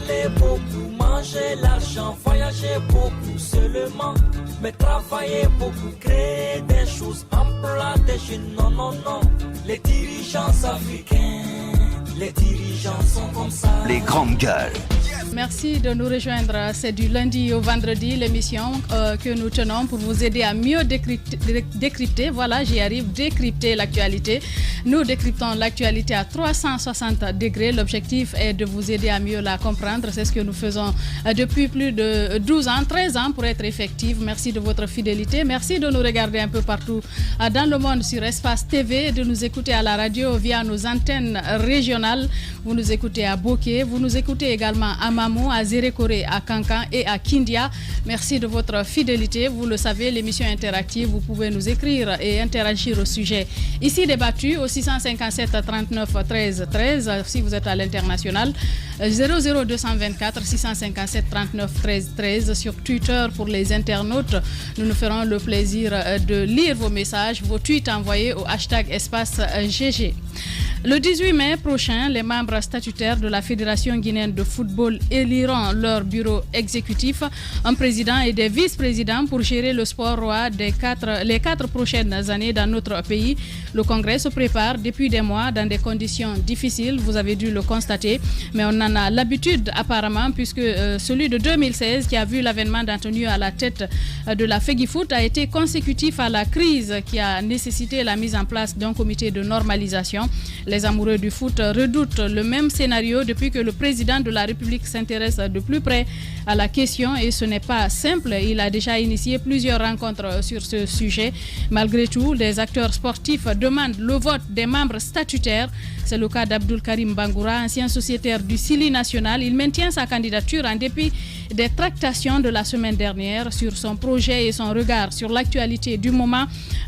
parler beaucoup, manger l'argent, voyager beaucoup seulement, mais travailler beaucoup, créer des choses, emploi des jeunes, non, non, non. Les dirigeants africains, les dirigeants sont comme ça. Les grandes gueules. Merci de nous rejoindre. C'est du lundi au vendredi, l'émission que nous tenons pour vous aider à mieux décrypter. Voilà, j'y arrive, décrypter l'actualité. Nous décryptons l'actualité à 360 degrés. L'objectif est de vous aider à mieux la comprendre. C'est ce que nous faisons depuis plus de 12 ans, 13 ans pour être effectif. Merci de votre fidélité. Merci de nous regarder un peu partout dans le monde sur Espace TV, de nous écouter à la radio via nos antennes régionales. Vous nous écoutez à Bokeh, vous nous écoutez également à Mamou, à Zérékoré, à Kankan et à Kindia. Merci de votre fidélité. Vous le savez, l'émission interactive, vous pouvez nous écrire et interagir au sujet ici débattu au 657 39 13 13 si vous êtes à l'international, 00224 657 39 13 13 sur Twitter pour les internautes. Nous nous ferons le plaisir de lire vos messages, vos tweets envoyés au hashtag espace GG. Le 18 mai prochain, les membres statutaires de la Fédération guinéenne de football éliront leur bureau exécutif, un président et des vice-présidents pour gérer le sport roi les 4 prochaines années dans notre pays. Le congrès se prépare depuis des mois dans des conditions difficiles, vous avez dû le constater, mais on en a l'habitude apparemment puisque celui de 2016 qui a vu l'avènement d'Antonio à la tête de la FEGIFOOT a été consécutif à la crise qui a nécessité la mise en place d'un comité de normalisation. Les amoureux du foot redoutent le même scénario depuis que le président de la République s'intéresse de plus près à la question et ce n'est pas simple. Il a déjà initié plusieurs rencontres sur ce sujet. Malgré tout, les acteurs sportifs demandent le vote des membres statutaires. C'est le cas d'Abdoul Karim Bangoura, ancien sociétaire du Sili national. Il maintient sa candidature en dépit des tractations de la semaine dernière sur son projet et son regard sur l'actualité du moment.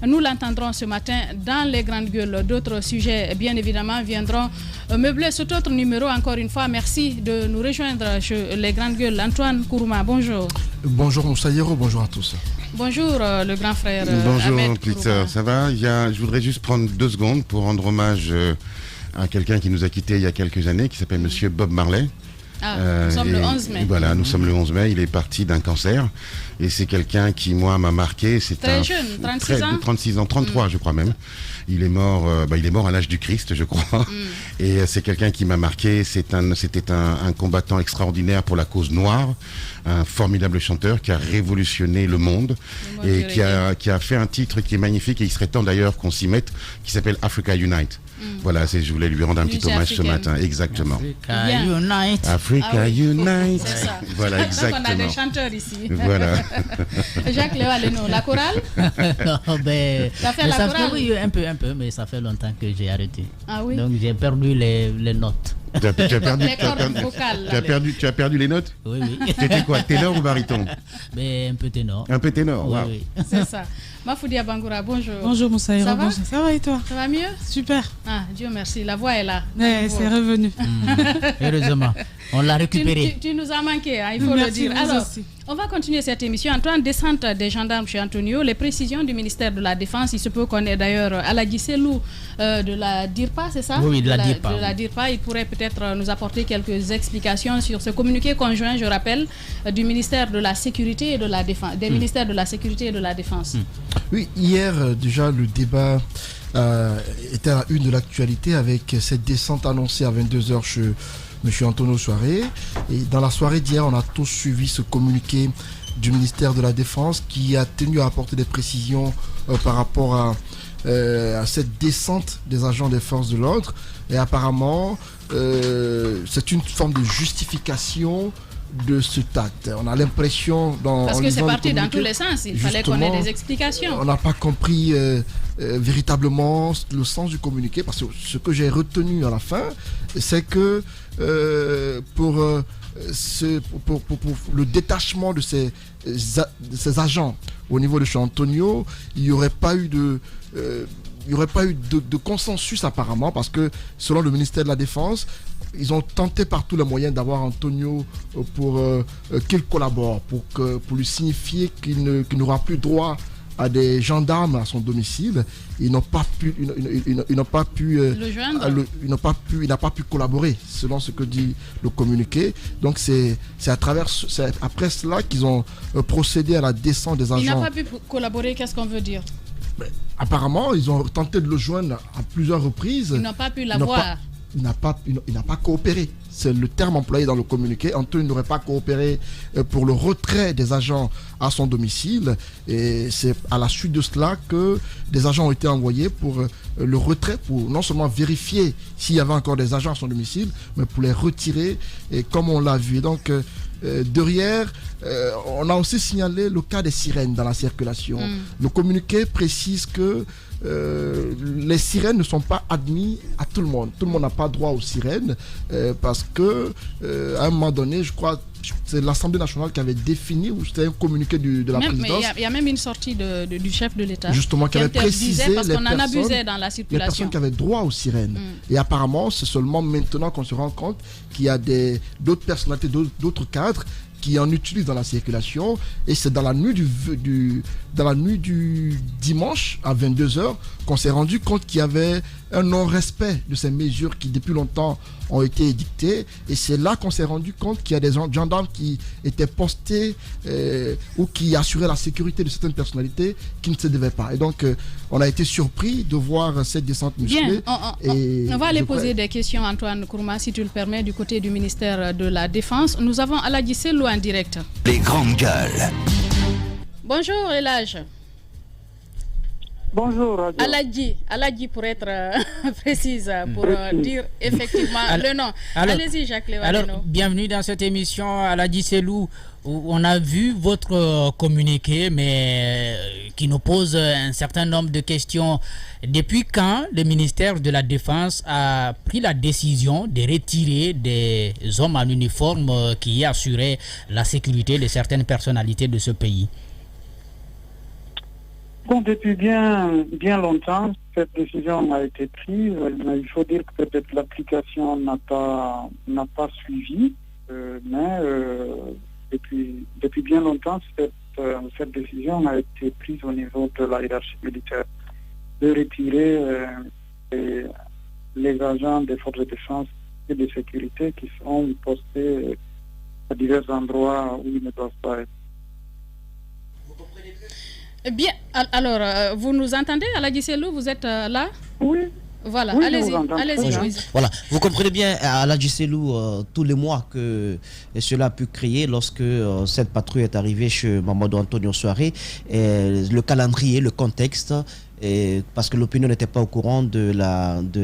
Nous l'entendrons ce matin dans les grandes gueules. D'autres sujets, bien évidemment, viendront meubler cet autre numéro. Encore une fois, merci de nous rejoindre chez les grandes gueules. Antoine Kourouma, bonjour. Bonjour Moussa Yero, bonjour à tous. Bonjour le grand frère. Bonjour Ahmed Peter, ça va? Je voudrais juste prendre 2 secondes pour rendre hommage à quelqu'un qui nous a quittés il y a quelques années, qui s'appelle Monsieur Bob Marley. Nous sommes le 11 mai. Voilà, nous sommes le 11 mai, il est parti d'un cancer. Et c'est quelqu'un qui, moi, m'a marqué. C'est très jeune, 36 ans 36 ans, 33 je crois même. Il est mort à l'âge du Christ, je crois. Et c'est quelqu'un qui m'a marqué. C'était un combattant extraordinaire pour la cause noire, un formidable chanteur qui a révolutionné le monde et qui a fait un titre qui est magnifique et il serait temps d'ailleurs qu'on s'y mette, qui s'appelle Africa Unite. Voilà, je voulais lui rendre un petit hommage ce matin, exactement. Africa Unite. Africa Unite. C'est ça. Voilà, exactement. On a des chanteurs ici. Voilà. Jacques Léo Aleno, la chorale? Non, ben, ça fait la chorale? Oui, un peu, mais ça fait longtemps que j'ai arrêté. Ah oui? Donc j'ai perdu les notes. Tu as perdu les notes? Oui. T'étais quoi, ténor ou baryton? Un peu ténor. Un peu ténor, oui, wow. Oui. C'est ça. Mafoudia Bangoura, bonjour. Bonjour Moussa Hiro, ça va? bonjour. Ça va et toi? Ça va mieux? Super. Ah, Dieu merci, la voix est là. Ouais, c'est revenu. Heureusement, on l'a récupéré. Tu nous as manqué, hein, il faut merci, le dire. Alors, on va continuer cette émission. Antoine, descente des gendarmes chez Antonio, les précisions du ministère de la Défense, il se peut qu'on ait d'ailleurs Aladji Selou de la DIRPA, c'est ça? Oui, de la DIRPA. De la DIRPA, il pourrait peut-être nous apporter quelques explications sur ce communiqué conjoint, je rappelle, du ministère de la Sécurité et de la Défense, des ministères de la Sécurité et de la Défense. Oui, hier déjà le débat était à la une de l'actualité avec cette descente annoncée à 22h chez M. Antonio Soiré. Et dans la soirée d'hier, on a tous suivi ce communiqué du ministère de la Défense qui a tenu à apporter des précisions par rapport à cette descente des agents des forces de l'ordre. Et apparemment, c'est une forme de justification de ce acte. On a l'impression parce que c'est parti dans tous les sens, il fallait qu'on ait des explications. On n'a pas compris véritablement le sens du communiqué, parce que ce que j'ai retenu à la fin, c'est que pour le détachement de ces agents au niveau de chez Antonio, il n'y aurait pas eu de consensus apparemment, parce que selon le ministère de la Défense, ils ont tenté par tous les moyens d'avoir Antonio pour qu'il collabore, pour lui signifier qu'il n'aura plus droit à des gendarmes à son domicile. Ils n'ont pas pu, ils n'ont pas pu le joindre. Il n'a pas pu collaborer, selon ce que dit le communiqué. Donc c'est après cela qu'ils ont procédé à la descente des agents. Il n'a pas pu collaborer, qu'est-ce qu'on veut dire? Apparemment, ils ont tenté de le joindre à plusieurs reprises. Ils n'ont pas pu l'avoir. Il n'a pas coopéré. C'est le terme employé dans le communiqué. Antoine n'aurait pas coopéré pour le retrait des agents à son domicile. Et c'est à la suite de cela que des agents ont été envoyés pour le retrait, pour non seulement vérifier s'il y avait encore des agents à son domicile, mais pour les retirer, et comme on l'a vu. Donc, derrière, on a aussi signalé le cas des sirènes dans la circulation. Le communiqué précise que les sirènes ne sont pas admis à tout le monde. Tout le monde n'a pas droit aux sirènes parce que à un moment donné, je crois, c'est l'Assemblée nationale qui avait défini, ou c'était un communiqué de la présidence. Il y a même une sortie du chef de l'État justement qui avait précisé parce qu'on en abusait dans la circulation. Les personnes qui avaient droit aux sirènes. Et apparemment, c'est seulement maintenant qu'on se rend compte qu'il y a d'autres personnalités, d'autres cadres qui en utilisent dans la circulation, et c'est dans la nuit du dimanche à 22h qu'on s'est rendu compte qu'il y avait un non-respect de ces mesures qui depuis longtemps ont été édictées, et c'est là qu'on s'est rendu compte qu'il y a des gendarmes qui étaient postés ou qui assuraient la sécurité de certaines personnalités qui ne se devaient pas, et donc on a été surpris de voir cette descente musclée. Bien, on va aller poser des questions, Antoine Kourouma, si tu le permets, du côté du ministère de la Défense. Nous avons Aladji Sellou en direct. Les grandes gueules. Bonjour Elage. Bonjour Aladji pour être précise, pour dire effectivement le nom. Allez-y Jacques Lévaleno. Alors, bienvenue dans cette émission Aladji Sellou. On a vu votre communiqué, mais qui nous pose un certain nombre de questions. Depuis quand le ministère de la Défense a pris la décision de retirer des hommes en uniforme qui assuraient la sécurité de certaines personnalités de ce pays? Bon, depuis bien longtemps, cette décision a été prise, mais il faut dire que peut-être l'application n'a pas suivi, mais depuis bien longtemps, cette décision a été prise au niveau de la hiérarchie militaire, de retirer les agents des forces de défense et de sécurité qui sont postés à divers endroits où ils ne doivent pas être. Bien, alors, vous nous entendez, Aladji Sellou, vous êtes là? Oui. Voilà, oui, allez-y, Moïse. Voilà, vous comprenez bien, Aladji Sellou, tous les mois que cela a pu créer lorsque cette patrouille est arrivée chez Mamadou Antonio Souaré, le calendrier, le contexte, parce que l'opinion n'était pas au courant de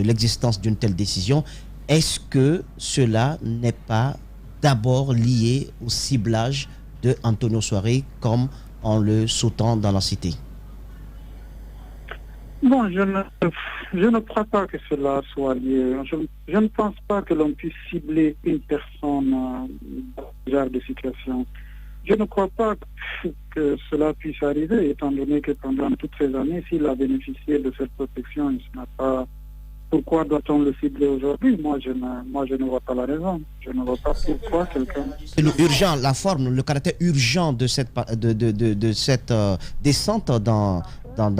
l'existence d'une telle décision. Est-ce que cela n'est pas d'abord lié au ciblage de Antonio Souaré comme en le sautant dans la cité? Bon, je ne crois pas que cela soit lié. Je ne pense pas que l'on puisse cibler une personne dans ce genre de situation. Je ne crois pas que cela puisse arriver, étant donné que pendant toutes ces années, s'il a bénéficié de cette protection, il n'a pas. Pourquoi doit-on le cibler aujourd'hui? Moi, je ne vois pas la raison. Je ne vois pas pourquoi quelqu'un... Urgent, la forme, le caractère urgent de cette descente dans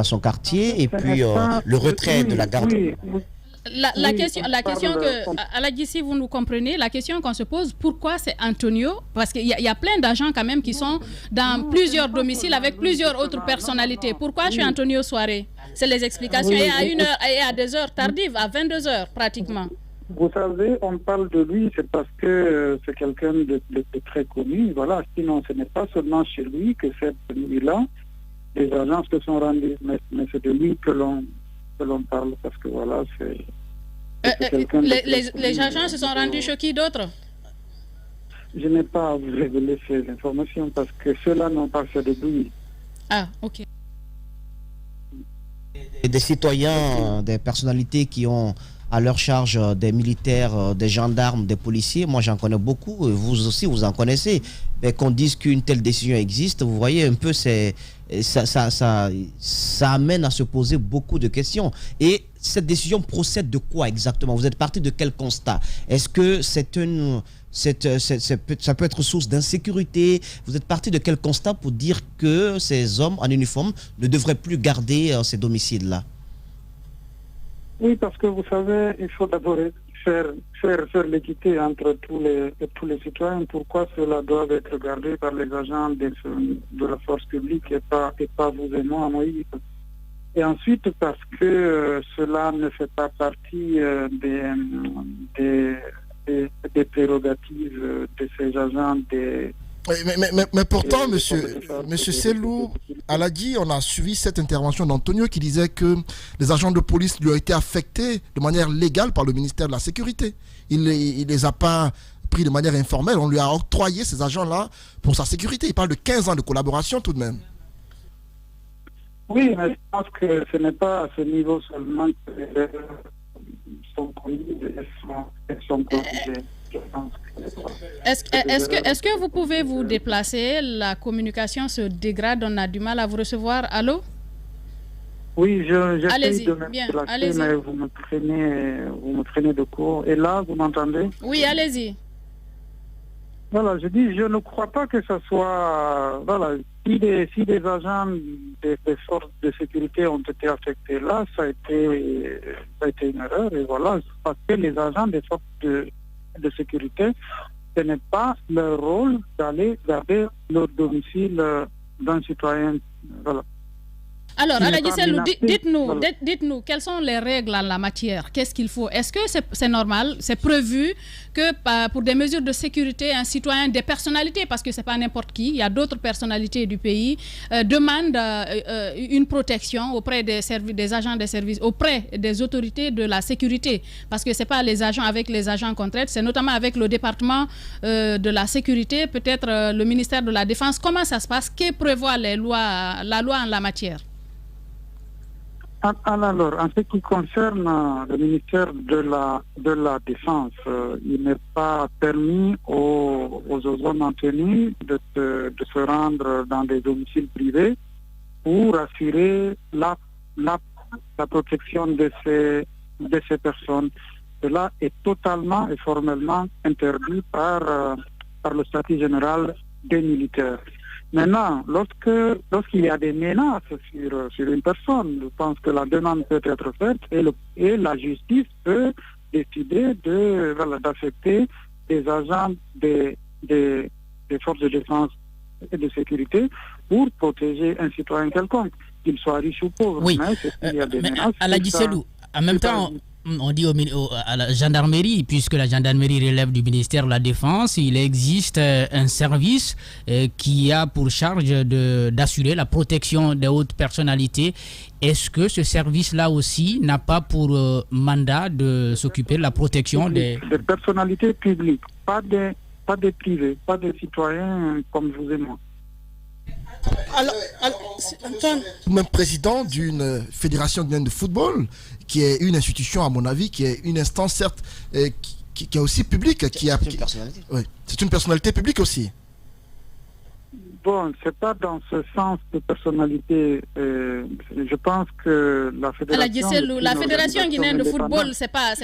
son quartier, et puis le retrait de la garde. La question que, Aladji, si vous nous comprenez, la question qu'on se pose, pourquoi c'est Antonio? Parce qu'il y a plein d'agents quand même qui sont dans plusieurs domiciles avec plusieurs autres personnalités. Pourquoi chez Antonio Souaré? C'est les explications. Et à 1h et à 2 heures tardives, à 22h pratiquement. Vous savez, on parle de lui, c'est parce que c'est quelqu'un de très connu. Voilà. Sinon, ce n'est pas seulement chez lui que cette nuit-là, les agents se sont rendus, mais c'est de lui que l'on parle, parce que voilà, c'est les agents se sont rendus chez qui d'autre? Je n'ai pas à vous révéler ces informations parce que ceux-là n'ont pas fait de bruit. Ah, ok. Des citoyens, des personnalités qui ont à leur charge des militaires, des gendarmes, des policiers, moi j'en connais beaucoup, vous aussi vous en connaissez, mais qu'on dise qu'une telle décision existe, vous voyez un peu, ça amène à se poser beaucoup de questions. Et cette décision procède de quoi exactement? Vous êtes parti de quel constat? Est-ce que c'est ça peut être source d'insécurité. Vous êtes parti de quel constat pour dire que ces hommes en uniforme ne devraient plus garder ces domiciles-là? Oui, parce que vous savez, il faut d'abord faire l'équité entre tous les citoyens. Pourquoi cela doit être gardé par les agents de la force publique et pas vous et moi, Moïse? Et ensuite parce que cela ne fait pas partie des prérogatives de ces agents des... Mais pourtant, monsieur Selou Aladi, on a suivi cette intervention d'Antonio qui disait que les agents de police lui ont été affectés de manière légale par le ministère de la Sécurité. Il les a pas pris de manière informelle, on lui a octroyé ces agents-là pour sa sécurité. Il parle de 15 ans de collaboration tout de même. Oui, mais je pense que ce n'est pas à ce niveau seulement que les erreurs sont commises et sont corrigées. Est-ce que vous pouvez vous déplacer? La communication se dégrade, on a du mal à vous recevoir. Allô? Oui, j'essaie de me bien, déplacer, allez-y. mais vous me prenez de court. Et là, vous m'entendez? Oui, allez-y. Voilà, je dis, je ne crois pas que ce soit... Voilà, si des agents des forces de sécurité ont été affectés là, ça a été une erreur. Et voilà, parce que les agents des forces de sécurité, ce n'est pas leur rôle d'aller garder leur domicile d'un citoyen. Voilà. Alors, Aladi Selou, Voilà. dites-nous, quelles sont les règles en la matière? Qu'est-ce qu'il faut? Est-ce que c'est normal, c'est prévu que pour des mesures de sécurité, un citoyen, des personnalités, parce que ce n'est pas n'importe qui, il y a d'autres personnalités du pays, demandent une protection auprès des agents des services, auprès des autorités de la sécurité? Parce que ce n'est pas les agents avec les agents qu'on traite, c'est notamment avec le département de la sécurité, peut-être le ministère de la Défense. Comment ça se passe? Que prévoit la loi en la matière? Alors, en ce qui concerne le ministère de la Défense, il n'est pas permis aux hommes en tenue de se rendre dans des domiciles privés pour assurer la protection de ces personnes. Cela est totalement et formellement interdit par le statut général des militaires. Maintenant, lorsqu'il y a des menaces sur une personne, je pense que la demande peut être faite et la justice peut décider d'affecter des agents des forces de défense et de sécurité pour protéger un citoyen quelconque, qu'il soit riche ou pauvre. Oui, mais il y a des menaces, Aladi Selou, en même temps, on dit à la gendarmerie, puisque la gendarmerie relève du ministère de la Défense, il existe un service qui a pour charge d'assurer la protection des hautes personnalités. Est-ce que ce service-là aussi n'a pas pour mandat de s'occuper de la protection des personnalités publiques, pas des privés, pas des citoyens comme vous et moi. Alors, Antoine, même président d'une fédération guinéenne de football, qui est une institution, à mon avis, qui est une instance, certes, qui est aussi publique. C'est une personnalité. Oui, c'est une personnalité publique aussi. Bon, c'est pas dans ce sens de personnalité. Je pense que la fédération guinéenne de football, c'est pas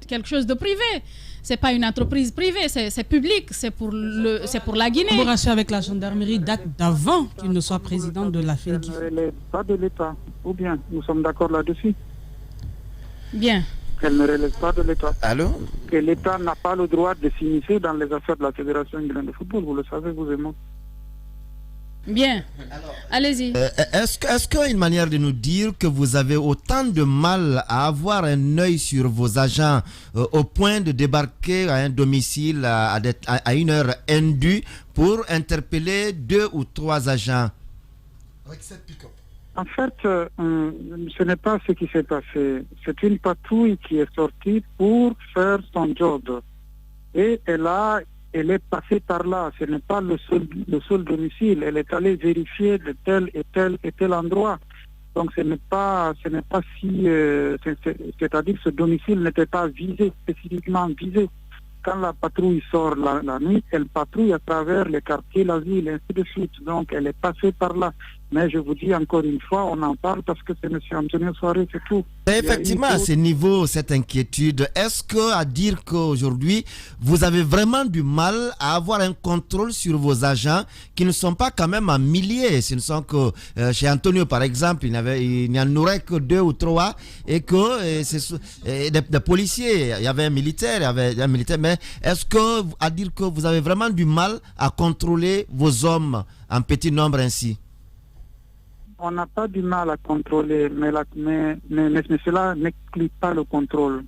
quelque chose de privé. C'est pas une entreprise privée, c'est public, c'est pour la Guinée. La collaboration avec la gendarmerie date d'avant qu'il ne soit président de la FEDGIF. Elle ne relève pas de l'État, ou bien nous sommes d'accord là-dessus. Bien. Elle ne relève pas de l'État. Allô? Que l'État n'a pas le droit de s'immiscer dans les affaires de la fédération guinéenne de football, vous le savez, vous et moi. Bien. Allez-y. Est-ce qu'il y a une manière de nous dire que vous avez autant de mal à avoir un œil sur vos agents au point de débarquer à un domicile à une heure indue pour interpeller 2 ou 3 agents? Avec cette pick-up. En fait, ce n'est pas ce qui s'est passé. C'est une patrouille qui est sortie pour faire son job. Et elle est passée par là. Ce n'est pas le seul domicile. Elle est allée vérifier de tel et tel endroit. Donc ce n'est pas si... c'est-à-dire que ce domicile n'était pas visé, spécifiquement visé. Quand la patrouille sort la nuit, elle patrouille à travers les quartiers, la ville, et ainsi de suite. Donc elle est passée par là. Mais je vous dis encore une fois, on en parle parce que c'est M. Antonio Soare, c'est tout. Effectivement, à ce niveau, cette inquiétude, est-ce à dire qu'aujourd'hui, vous avez vraiment du mal à avoir un contrôle sur vos agents qui ne sont pas quand même en milliers? Ce ne sont que, chez Antonio par exemple, il n'y en aurait que 2 ou 3 et que des policiers, il y avait un militaire, mais est-ce à dire que vous avez vraiment du mal à contrôler vos hommes en petit nombre ainsi? On n'a pas du mal à contrôler, mais cela n'exclut pas le contrôle.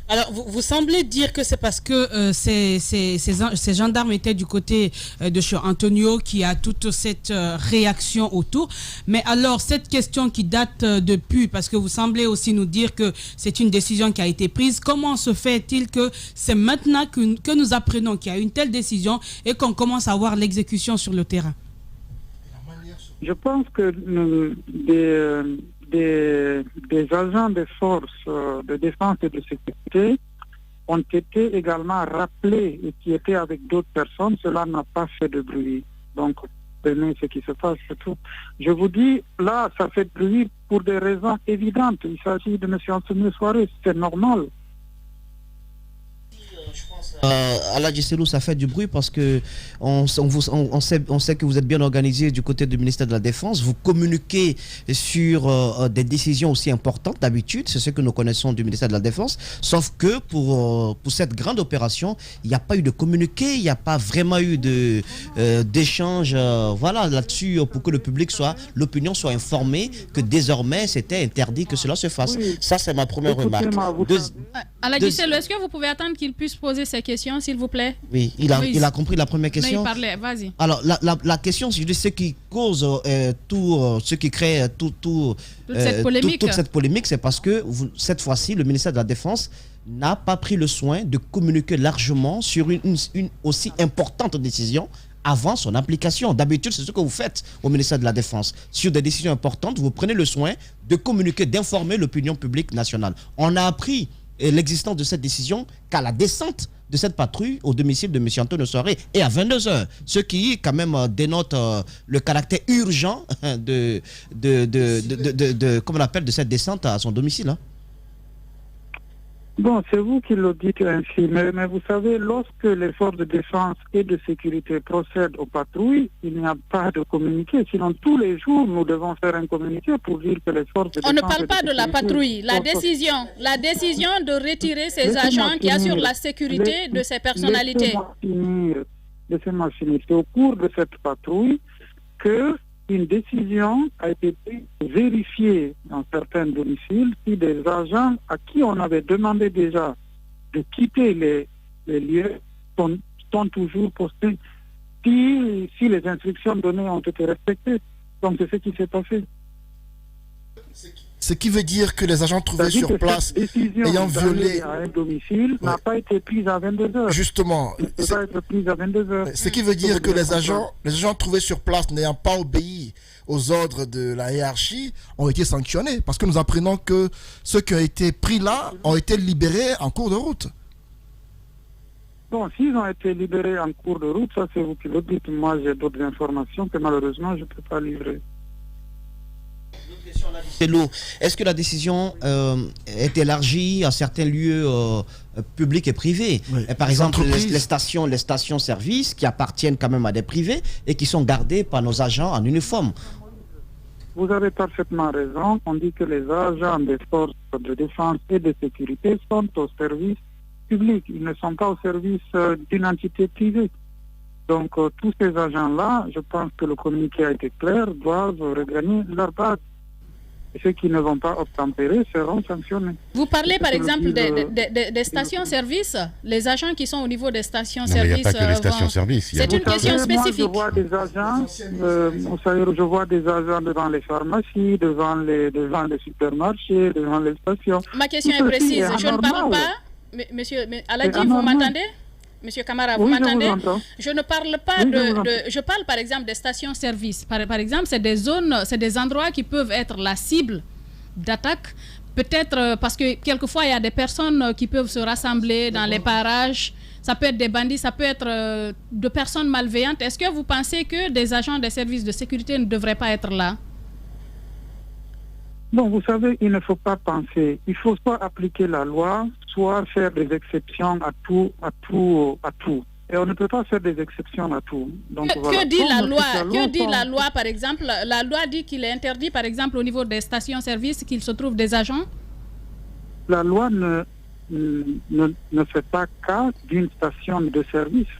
Alors, vous semblez dire que c'est parce que ces gendarmes étaient du côté de chez Antonio qui a toute cette réaction autour. Mais alors, cette question qui date depuis, parce que vous semblez aussi nous dire que c'est une décision qui a été prise, comment se fait-il que c'est maintenant que nous apprenons qu'il y a une telle décision et qu'on commence à voir l'exécution sur le terrain? Je pense que des agents des forces de défense et de sécurité ont été également rappelés et qui étaient avec d'autres personnes. Cela n'a pas fait de bruit. Donc, prenez ce qui se passe, c'est tout. Je vous dis, là, ça fait de bruit pour des raisons évidentes. Il s'agit de M. Antonio Soare, c'est normal. Aladji Selou, ça fait du bruit parce que on sait que vous êtes bien organisé du côté du ministère de la Défense. Vous communiquez sur des décisions aussi importantes d'habitude. C'est ce que nous connaissons du ministère de la Défense. Sauf que pour cette grande opération, il n'y a pas eu de communiqué, il n'y a pas vraiment eu d'échange là-dessus pour que l'opinion soit informée que désormais c'était interdit que cela se fasse. Oui. Ça, c'est ma première remarque. Aladji Selou, est-ce que vous pouvez attendre qu'il puisse poser ces questions, s'il vous plaît? Oui, il a compris la première question. Non, il parlait, vas-y. Alors, la question, c'est ce qui cause ce qui crée toute cette polémique, c'est parce que cette fois-ci, le ministère de la Défense n'a pas pris le soin de communiquer largement sur une aussi importante décision avant son application. D'habitude, c'est ce que vous faites au ministère de la Défense. Sur des décisions importantes, vous prenez le soin de communiquer, d'informer l'opinion publique nationale. On a appris l'existence de cette décision qu'à la descente de cette patrouille au domicile de M. Antonio Soare et à 22h, ce qui quand même dénote le caractère urgent de cette descente à son domicile. Hein. Bon, c'est vous qui le dites ainsi, mais vous savez, lorsque les forces de défense et de sécurité procèdent aux patrouilles, il n'y a pas de communiqué. Sinon, tous les jours, nous devons faire un communiqué pour dire que les forces de défense... On ne parle pas de la patrouille. La décision de retirer ces agents qui assurent la sécurité de ces personnalités. Laissez-moi finir. C'est au cours de cette patrouille que une décision a été prise de vérifier dans certains domiciles si des agents à qui on avait demandé déjà de quitter les lieux sont toujours postés, si les instructions données ont été respectées. Donc c'est ce qui s'est passé. Ce qui veut dire que les agents trouvés sur place ayant violé à un domicile n'a pas été prise à 22h. Justement. Ce qui veut dire que les agents trouvés sur place n'ayant pas obéi aux ordres de la hiérarchie ont été sanctionnés. Parce que nous apprenons que ceux qui ont été pris là ont été libérés en cours de route. Bon, s'ils ont été libérés en cours de route, ça c'est vous qui le dites. Moi j'ai d'autres informations que malheureusement je ne peux pas livrer. Est-ce que la décision est élargie à certains lieux publics et privés? Oui. Par exemple, les stations-service qui appartiennent quand même à des privés et qui sont gardées par nos agents en uniforme. Vous avez parfaitement raison. On dit que les agents des forces de défense et de sécurité sont au service public. Ils ne sont pas au service d'une entité privée. Donc, tous ces agents-là, je pense que le communiqué a été clair, doivent regagner leur base. Ceux qui ne vont pas obtempérer seront sanctionnés. Vous parlez par exemple des stations-service, les agents qui sont au niveau des stations-service. Il n'y a pas que les stations-service. C'est une question spécifique. Moi, je vois des agents, je vois des agents devant les pharmacies, devant les supermarchés, devant les stations. Ma question est précise. Je ne parle pas, monsieur Aladji, vous m'entendez? Monsieur Camara, vous m'entendez? Je ne parle pas je parle par exemple des stations-service. Par exemple, c'est des zones, c'est des endroits qui peuvent être la cible d'attaque. Peut-être parce que quelquefois, il y a des personnes qui peuvent se rassembler dans les parages. ça peut être des bandits, ça peut être de personnes malveillantes. Est-ce que vous pensez que des agents des services de sécurité ne devraient pas être là? Bon, vous savez, il ne faut pas penser. Il faut soit appliquer la loi, soit faire des exceptions à tout. Et on ne peut pas faire des exceptions à tout. Donc, que dit la loi? Que dit la loi, par exemple? La loi dit qu'il est interdit, par exemple, au niveau des stations-service, qu'il se trouve des agents? La loi ne fait pas cas d'une station de service.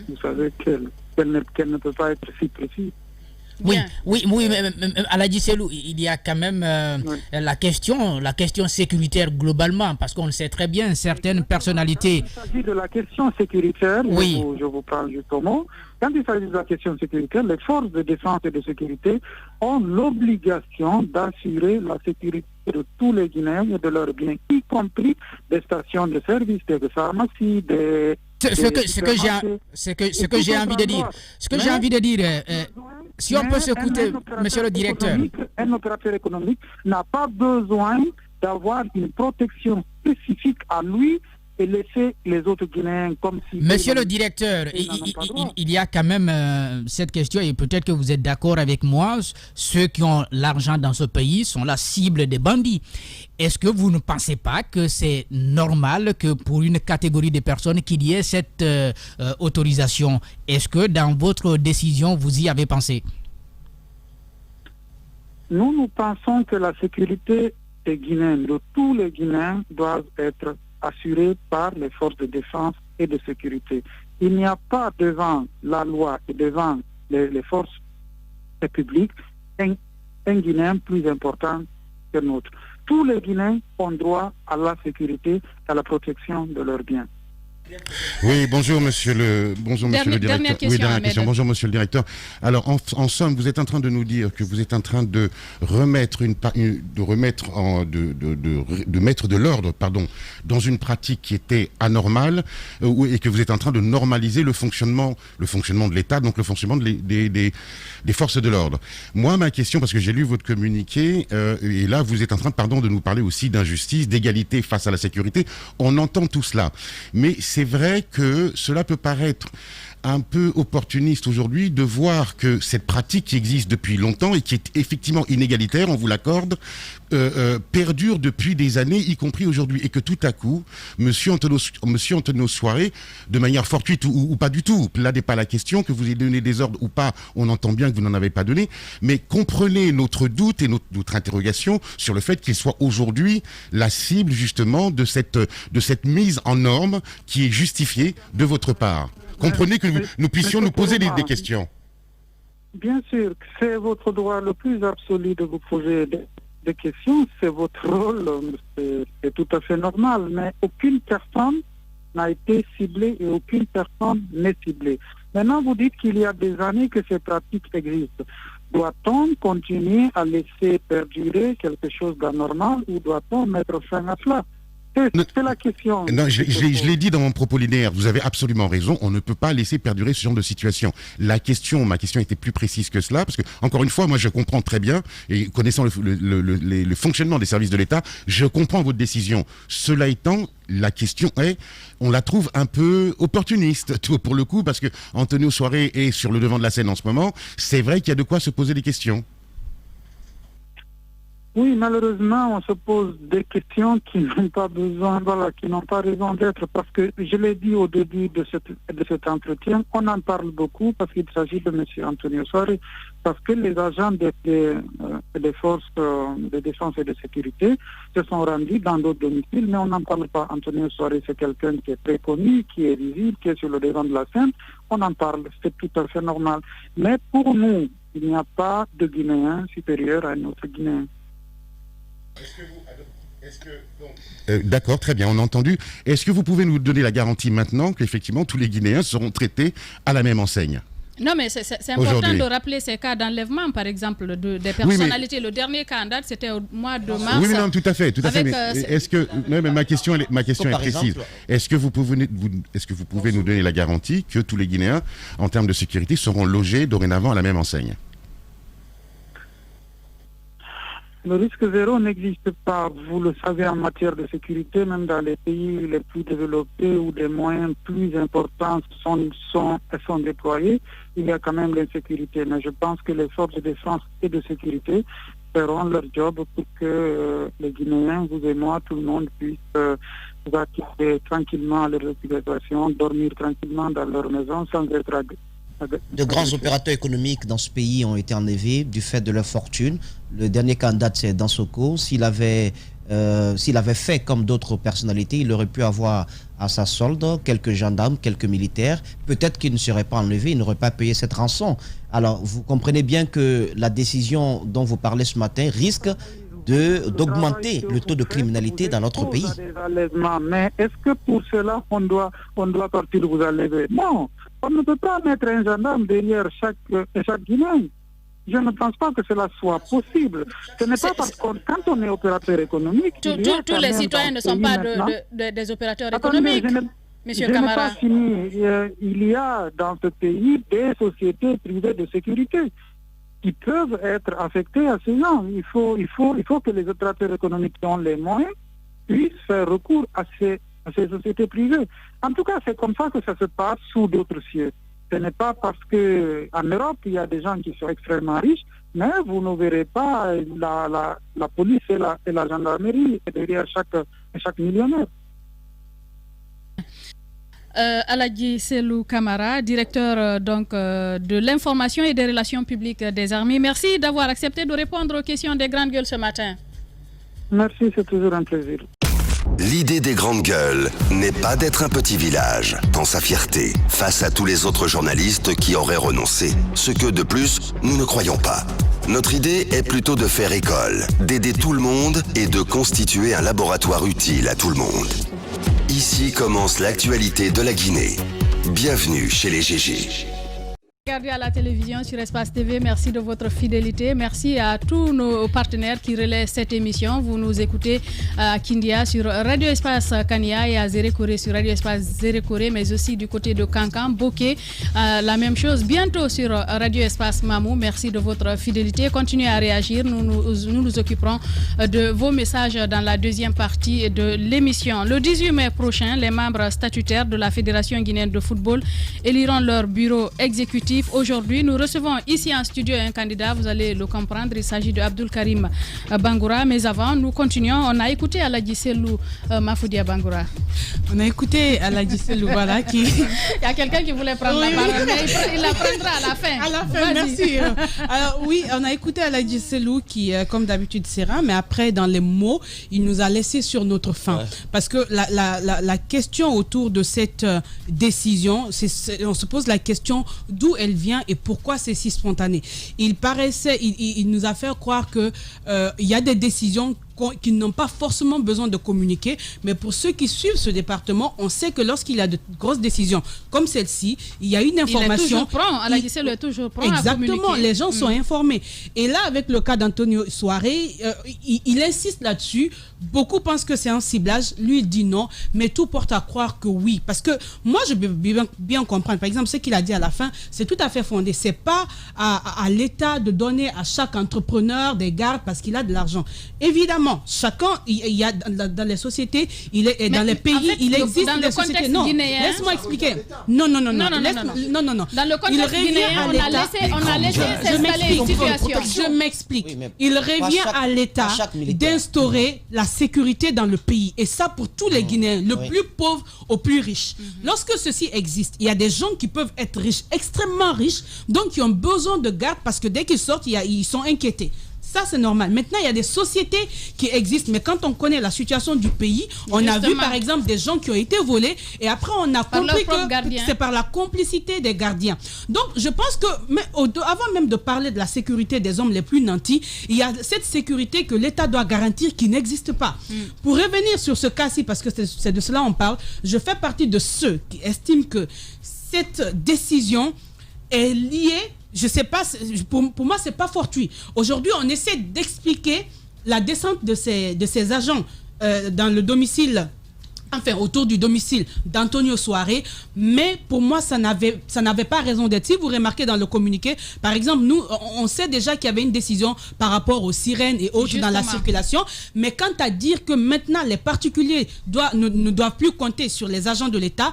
Vous savez qu'elle ne peut pas être si précise. Oui, mais à la Giselou, il y a quand même la question sécuritaire globalement, parce qu'on le sait très bien, certaines personnalités... Quand il s'agit de la question sécuritaire, oui. je vous parle justement, quand il s'agit de la question sécuritaire, les forces de défense et de sécurité ont l'obligation d'assurer la sécurité de tous les Guinéens et de leurs biens, y compris des stations de service, des pharmacies, des... Ce que j'ai envie de dire, si on peut s'écouter, monsieur le directeur. Un opérateur économique n'a pas besoin d'avoir une protection spécifique à lui et laisser les autres Guinéens comme si... Monsieur le directeur, il y a quand même cette question, et peut-être que vous êtes d'accord avec moi, ceux qui ont l'argent dans ce pays sont la cible des bandits. Est-ce que vous ne pensez pas que c'est normal que pour une catégorie de personnes qu'il y ait cette autorisation? Est-ce que dans votre décision, vous y avez pensé? Nous pensons que la sécurité des Guinéens, de tous les Guinéens, doit être assurée par les forces de défense et de sécurité. Il n'y a pas devant la loi et devant les forces publiques un Guinéen plus important que l'autre. Tous les Guinéens ont droit à la sécurité et à la protection de leurs biens. Oui, bonjour monsieur le directeur. Dernière question. Bonjour monsieur le directeur. Alors en somme, vous êtes en train de nous dire que vous êtes en train de mettre de l'ordre, dans une pratique qui était anormale, et que vous êtes en train de normaliser le fonctionnement de l'État, donc le fonctionnement des forces de l'ordre. Moi, ma question, parce que j'ai lu votre communiqué, et là vous êtes en train, de nous parler aussi d'injustice, d'égalité face à la sécurité. On entend tout cela, mais c'est vrai que cela peut paraître un peu opportuniste aujourd'hui de voir que cette pratique qui existe depuis longtemps et qui est effectivement inégalitaire, on vous l'accorde, perdure depuis des années, y compris aujourd'hui, et que tout à coup, Monsieur Antonio Soiré, de manière fortuite ou pas du tout, là n'est pas la question, que vous ayez donné des ordres ou pas, on entend bien que vous n'en avez pas donné, mais comprenez notre doute et notre interrogation sur le fait qu'il soit aujourd'hui la cible justement de cette mise en norme qui est justifiée de votre part. Comprenez que nous puissions nous poser des questions. Bien sûr, c'est votre droit le plus absolu de vous poser des questions, c'est votre rôle, c'est tout à fait normal, mais aucune personne n'a été ciblée et aucune personne n'est ciblée. Maintenant, vous dites qu'il y a des années que ces pratiques existent. Doit-on continuer à laisser perdurer quelque chose d'anormal ou doit-on mettre fin à cela? C'est la question. Non, je l'ai dit dans mon propos linéaire, vous avez absolument raison, on ne peut pas laisser perdurer ce genre de situation. Ma question était plus précise que cela, parce que, encore une fois, moi je comprends très bien, et connaissant le fonctionnement des services de l'État, je comprends votre décision. Cela étant, la question on la trouve un peu opportuniste, pour le coup, parce que Antonio Soiré est sur le devant de la scène en ce moment, c'est vrai qu'il y a de quoi se poser des questions. Oui, malheureusement, on se pose des questions qui n'ont pas besoin, qui n'ont pas raison d'être, parce que je l'ai dit au début de cet entretien, on en parle beaucoup parce qu'il s'agit de M. Antonio Soiré, parce que les agents des forces de défense et de sécurité se sont rendus dans d'autres domiciles, mais on n'en parle pas. Antonio Soiré, c'est quelqu'un qui est très connu, qui est visible, qui est sur le devant de la scène, on en parle, c'est tout à fait normal. Mais pour nous, il n'y a pas de Guinéen supérieur à un autre Guinéen. D'accord, très bien, on a entendu. Est-ce que vous pouvez nous donner la garantie maintenant qu'effectivement tous les Guinéens seront traités à la même enseigne? Non, mais c'est important de rappeler ces cas d'enlèvement, par exemple, des personnalités. Oui, le dernier cas en date, c'était au mois de mars. Oui, mais non, tout à fait. Mais est-ce que mais ma question est précise. Est-ce que vous pouvez nous donner la garantie que tous les Guinéens, en termes de sécurité, seront logés dorénavant à la même enseigne? Le risque zéro n'existe pas. Vous le savez, en matière de sécurité, même dans les pays les plus développés où des moyens plus importants sont déployés, il y a quand même l'insécurité. Mais je pense que les forces de défense et de sécurité feront leur job pour que les Guinéens, vous et moi, tout le monde puisse vaquer tranquillement à leur occupation, dormir tranquillement dans leur maison sans être De grands opérateurs économiques dans ce pays ont été enlevés du fait de leur fortune. Le dernier candidat, c'est Dansoko. S'il avait fait comme d'autres personnalités, il aurait pu avoir à sa solde quelques gendarmes, quelques militaires. Peut-être qu'il ne serait pas enlevé, il n'aurait pas payé cette rançon. Alors, vous comprenez bien que la décision dont vous parlez ce matin risque d'augmenter le taux de criminalité dans notre pays. Mais est-ce que pour cela, on doit partir vous enlever? Non, on ne peut pas mettre un gendarme derrière chaque Guinéen. Je ne pense pas que cela soit possible. Ce n'est pas parce que quand on est opérateur économique... Tous les citoyens ne sont pas des opérateurs économiques, Monsieur Camara. Je n'ai pas fini. Il y a dans ce pays des sociétés privées de sécurité qui peuvent être affectées à ces gens. Il faut que les opérateurs économiques qui ont les moyens puissent faire recours à ces sociétés privées. En tout cas, c'est comme ça que ça se passe sous d'autres cieux. Ce n'est pas parce qu'en Europe, il y a des gens qui sont extrêmement riches, mais vous ne verrez pas la police et la gendarmerie derrière chaque millionnaire. Aladji Selou Camara, directeur de l'information et des relations publiques des armées. Merci d'avoir accepté de répondre aux questions des grandes gueules ce matin. Merci, c'est toujours un plaisir. L'idée des grandes gueules n'est pas d'être un petit village dans sa fierté face à tous les autres journalistes qui auraient renoncé. Ce que, de plus, nous ne croyons pas. Notre idée est plutôt de faire école, d'aider tout le monde et de constituer un laboratoire utile à tout le monde. Ici commence l'actualité de la Guinée. Bienvenue chez les GG. Regardez à la télévision sur Espace TV, merci de votre fidélité. Merci à tous nos partenaires qui relaient cette émission. Vous nous écoutez à Kindia sur Radio Espace Kania et à Zérékoré sur Radio Espace Zérékoré, mais aussi du côté de Kankan, Bokeh, la même chose. Bientôt sur Radio Espace Mamou. Merci de votre fidélité. Continuez à réagir. Nous nous occuperons de vos messages dans la deuxième partie de l'émission. Le 18 mai prochain, les membres statutaires de la Fédération guinéenne de football éliront leur bureau exécutif. Aujourd'hui, nous recevons ici en studio un candidat, vous allez le comprendre, il s'agit de Abdul Karim Bangoura. Mais avant, nous continuons. On a écouté Aladji Selou Mafoudia Bangoura. On a écouté Aladji Selou, voilà, qui... Il y a quelqu'un qui voulait prendre la parole, mais il la prendra à la fin. À la fin, merci. Alors oui, on a écouté Aladji Selou qui, comme d'habitude, sera, mais après, dans les mots, il nous a laissé sur notre faim. Ouais. Parce que la question autour de cette décision, on se pose la question d'où elle vient et pourquoi c'est si spontané. Il nous a fait croire que il y a des décisions qui n'ont pas forcément besoin de communiquer, mais pour ceux qui suivent ce département, on sait que lorsqu'il y a de grosses décisions comme celle-ci, il y a une information. Il est toujours prêt. Exactement, les gens sont informés. Et là, avec le cas d'Antonio Soiré, il insiste là-dessus. Beaucoup pensent que c'est un ciblage. Lui, il dit non, mais tout porte à croire que oui. Parce que moi, je peux bien comprendre. Par exemple, ce qu'il a dit à la fin, c'est tout à fait fondé. C'est pas à l'État de donner à chaque entrepreneur des gardes parce qu'il a de l'argent. Évidemment, chacun, il y a dans les sociétés, dans les pays, en fait, il existe des sociétés. Non, laisse-moi expliquer. Non. Dans le contexte guinéen, on a laissé s'installer une situation. Je m'explique. Il revient à l'État d'instaurer la sécurité dans le pays. Et ça pour tous les Guinéens, le plus pauvre au plus riche. Lorsque ceci existe, il y a des gens qui peuvent être riches, extrêmement riches, donc qui ont besoin de garde parce que dès qu'ils sortent, ils sont inquiétés. Ça, c'est normal. Maintenant, il y a des sociétés qui existent, mais quand on connaît la situation du pays, on a vu, par exemple, des gens qui ont été volés, et après, on a compris que c'est par la complicité des gardiens. Donc, je pense que, avant même de parler de la sécurité des hommes les plus nantis, il y a cette sécurité que l'État doit garantir qui n'existe pas. Pour revenir sur ce cas-ci, parce que c'est de cela qu'on parle, je fais partie de ceux qui estiment que cette décision est liée. Je sais pas, pour moi, c'est pas fortuit. Aujourd'hui, on essaie d'expliquer la descente de ces agents dans le domicile enfin autour du domicile d'Antonio Soare, mais pour moi ça n'avait pas raison d'être. Si vous remarquez dans le communiqué, par exemple, nous on sait déjà qu'il y avait une décision par rapport aux sirènes et autres dans la circulation, mais quant à dire que maintenant les particuliers ne doivent plus compter sur les agents de l'État,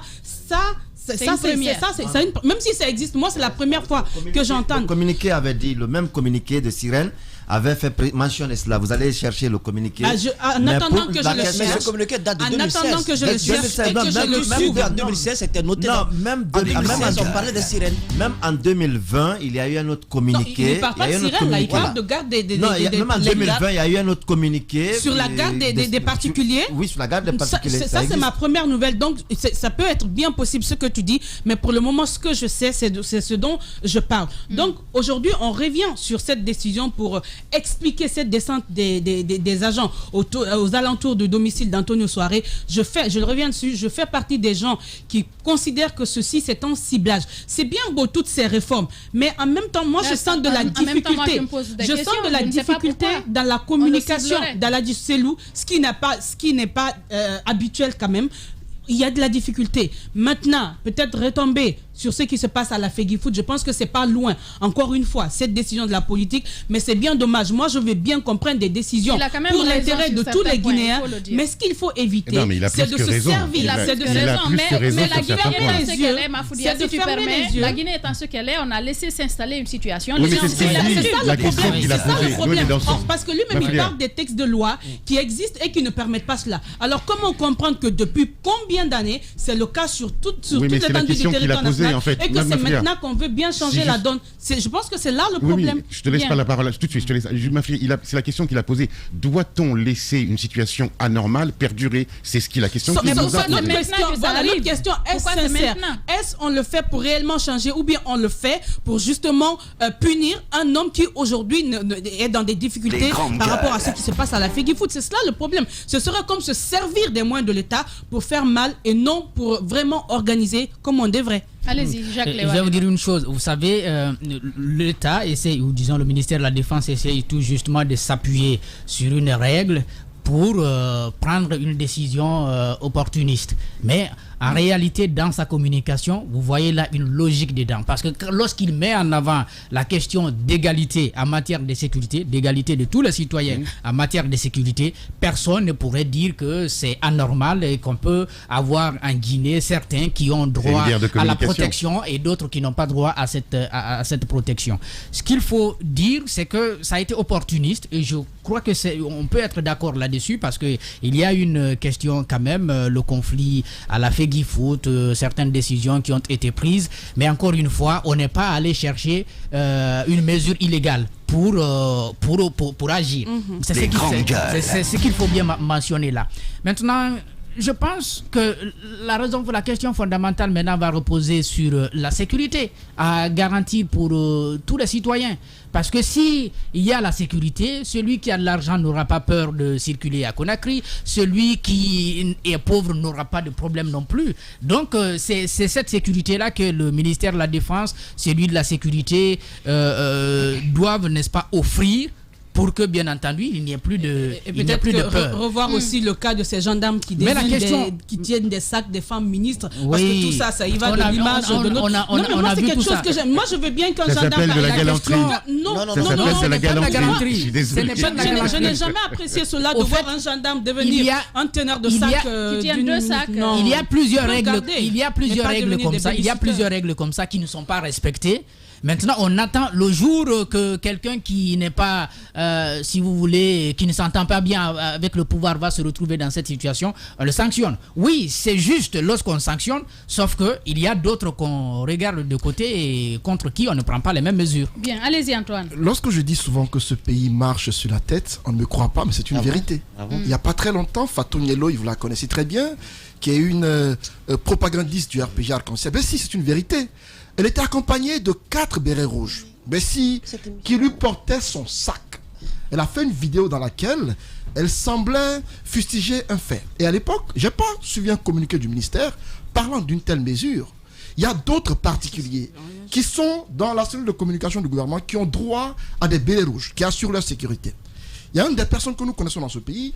même si ça existe, moi c'est la première fois que j'entends. Le communiqué avait dit, le même communiqué de sirène avait fait mentionner cela. Vous allez chercher le communiqué. En attendant que je le cherche. Mais ce communiqué date de 2016. En attendant que je le cherche et que je le suive. En 2016, c'était noté. Non, même en 2016, on parlait de sirènes. Même en 2020, il y a eu un autre communiqué. Non, il ne parle pas de sirène, là, il parle de garde des non, même en 2020, il y a eu un autre communiqué. Sur la garde des particuliers. Oui, sur la garde des particuliers. Ça c'est ma première nouvelle. Donc, ça peut être bien possible ce que tu dis, mais pour le moment, ce que je sais, c'est ce dont je parle. Donc, aujourd'hui, on revient sur cette décision pour expliquer cette descente des agents aux alentours du domicile d'Antonio Soare. Je le reviens dessus, je fais partie des gens qui considèrent que ceci c'est un ciblage. C'est bien beau toutes ces réformes, mais en même temps moi je sens de la difficulté. Je sens de la difficulté dans la communication d'Aladji Selou, ce qui n'est pas habituel quand même. Il y a de la difficulté. Maintenant, peut-être retomber sur ce qui se passe à la Fegifoot, je pense que c'est pas loin. Encore une fois, cette décision de la politique, mais c'est bien dommage. Moi, je veux bien comprendre des décisions pour l'intérêt de tous les Guinéens, mais ce qu'il faut éviter, c'est de se servir. C'est de raison, mais la Guinée est en ce qu'elle est, Mafoudia, si tu permets, la Guinée est en ce qu'elle est, on a laissé s'installer une situation. Oui, c'est ça le problème. Parce que lui-même, il parle des textes de loi qui existent et qui ne permettent pas cela. Alors, comment comprendre que depuis combien d'années, c'est le cas sur toute l'étendue du territoire national, et que c'est maintenant qu'on veut bien changer la donne. Je pense que c'est là le problème. Oui, je te laisse pas la parole tout de suite. C'est la question qu'il a posée. Doit-on laisser une situation anormale perdurer? C'est la question qu'il nous a posée. Notre question est sincère. Est-ce qu'on le fait pour réellement changer ou bien on le fait pour justement punir un homme qui aujourd'hui est dans des difficultés par rapport à ce qui se passe à la Fegifoot? C'est cela le problème. Ce serait comme se servir des moyens de l'État pour faire mal et non pour vraiment organiser comme on devrait. Allez-y, Jacques Léo. Je vais vous dire une chose. Vous savez, l'État essaie, ou disons le ministère de la Défense essaie tout justement de s'appuyer sur une règle pour prendre une décision opportuniste. Mais en réalité, dans sa communication, vous voyez là une logique dedans. Parce que lorsqu'il met en avant la question d'égalité en matière de sécurité, d'égalité de tous les citoyens en matière de sécurité, personne ne pourrait dire que c'est anormal et qu'on peut avoir en Guinée certains qui ont droit à la protection et d'autres qui n'ont pas droit à cette protection. Ce qu'il faut dire, c'est que ça a été opportuniste et je crois que on peut être d'accord là-dessus parce qu'il y a une question quand même, le conflit à la Fegifoot, certaines décisions qui ont été prises, mais encore une fois, on n'est pas allé chercher une mesure illégale pour agir. C'est ce qu'il faut bien mentionner là. Maintenant, je pense que la raison pour la question fondamentale maintenant va reposer sur la sécurité à garantir pour tous les citoyens. Parce que si il y a la sécurité, celui qui a de l'argent n'aura pas peur de circuler à Conakry, celui qui est pauvre n'aura pas de problème non plus. Donc c'est cette sécurité-là que le ministère de la Défense, celui de la sécurité, doivent, n'est-ce pas, offrir pour que, bien entendu, il n'y ait plus de, peur. Revoir aussi le cas de ces gendarmes qui tiennent des sacs des femmes ministres. Parce que tout ça, ça y va de l'image de notre... On a vu tout ça. Moi, je veux bien qu'un gendarme... Ça s'appelle de la galanterie. Non, ça s'appelle de la galanterie. Je suis désolé. Je n'ai jamais apprécié cela, de voir un gendarme devenir un teneur de sac. Qui tient deux sacs. Il y a plusieurs règles comme ça. Il y a plusieurs règles comme ça qui ne sont pas respectées. Maintenant, on attend le jour que quelqu'un qui n'est pas, si vous voulez, qui ne s'entend pas bien avec le pouvoir va se retrouver dans cette situation, on le sanctionne. Oui, c'est juste lorsqu'on sanctionne, sauf qu'il y a d'autres qu'on regarde de côté et contre qui on ne prend pas les mêmes mesures. Bien, allez-y Antoine. Lorsque je dis souvent que ce pays marche sur la tête, on ne me croit pas, mais c'est une vérité. Il n'y a pas très longtemps, Fatou Nielo, vous la connaissez très bien, qui est une propagandiste du RPG Arc-en-Ciel. Ben si, c'est une vérité. Elle était accompagnée de 4 bérets rouges, Bessie, qui lui portaient son sac. Elle a fait une vidéo dans laquelle elle semblait fustiger un fait. Et à l'époque, je n'ai pas suivi un communiqué du ministère parlant d'une telle mesure. Il y a d'autres particuliers qui sont dans la cellule de communication du gouvernement qui ont droit à des bérets rouges, qui assurent leur sécurité. Il y a une des personnes que nous connaissons dans ce pays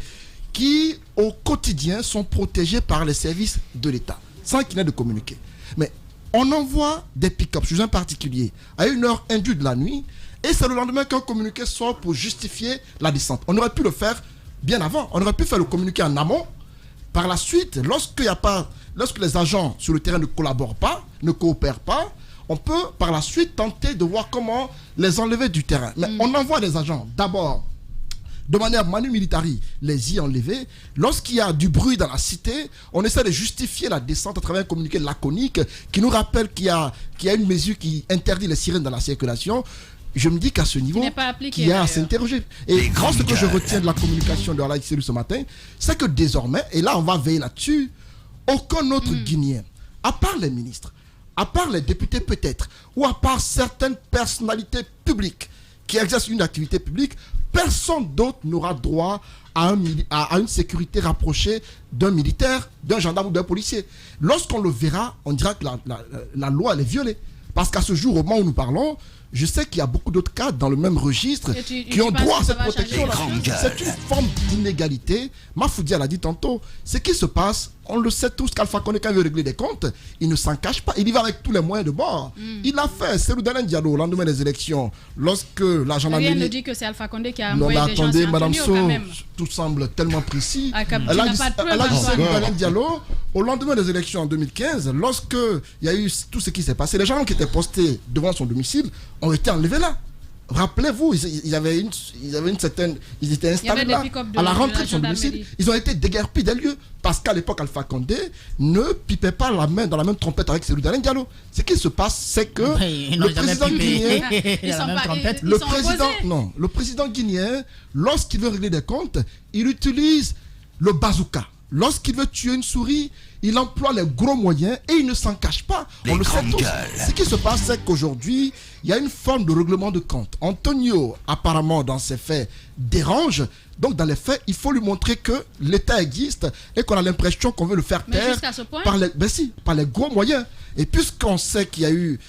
qui, au quotidien, sont protégés par les services de l'État, sans qu'il ait de communiqué. Mais on envoie des pick-up sur un particulier à une heure indue de la nuit, et c'est le lendemain qu'un communiqué sort pour justifier la descente. On aurait pu le faire bien avant. On aurait pu faire le communiqué en amont. Par la suite, lorsque les agents sur le terrain ne collaborent pas, ne coopèrent pas, on peut par la suite tenter de voir comment les enlever du terrain. Mais on envoie des agents d'abord de manière manu militari, les y enlever. Lorsqu'il y a du bruit dans la cité, on essaie de justifier la descente à travers un communiqué laconique qui nous rappelle qu'il y a une mesure qui interdit les sirènes dans la circulation. Je me dis qu'à ce niveau, il y a à s'interroger. Et ce que je retiens de la communication de Alain Cellou ce matin, c'est que désormais, et là on va veiller là-dessus, aucun autre Guinéen, à part les ministres, à part les députés peut-être, ou à part certaines personnalités publiques qui exercent une activité publique, personne d'autre n'aura droit à une sécurité rapprochée d'un militaire, d'un gendarme ou d'un policier. Lorsqu'on le verra, on dira que la loi elle est violée. Parce qu'à ce jour, au moment où nous parlons, je sais qu'il y a beaucoup d'autres cas dans le même registre qui ont droit à cette protection. C'est une forme d'inégalité. Mafoudia l'a dit tantôt. Ce qui se passe, on le sait tous qu'Alpha Condé, quand il veut régler des comptes, il ne s'en cache pas. Il y va avec tous les moyens de bord. Il l'a fait. C'est Dalen Diallo, au lendemain des élections, lorsque la gendarmerie... Rien ne dit que c'est Alpha Condé qui a envoyé des gens attendez, à Madame Antonio, quand même. Tout semble tellement précis. Elle a dit Dalen Diallo, au lendemain des élections en 2015, lorsque il y a eu tout ce qui s'est passé, les gens qui étaient postés devant son domicile ont été enlevés là. Rappelez-vous, ils étaient installés là, à la rentrée de son domicile. Ils ont été déguerpis des lieux parce qu'à l'époque, Alpha Condé ne pipait pas dans la même trompette avec celui d'Alain Diallo. Ce qui se passe, c'est que le président guinéen, le président guinéen, lorsqu'il veut régler des comptes, il utilise le bazooka. Lorsqu'il veut tuer une souris, il emploie les gros moyens et il ne s'en cache pas. On le sait tous. Ce qui se passe, c'est qu'aujourd'hui, il y a une forme de règlement de compte. Antonio, apparemment, dans ses faits, dérange. Donc, dans les faits, il faut lui montrer que l'État existe et qu'on a l'impression qu'on veut le faire taire par les gros moyens. Et puisqu'on sait qu'il y a eu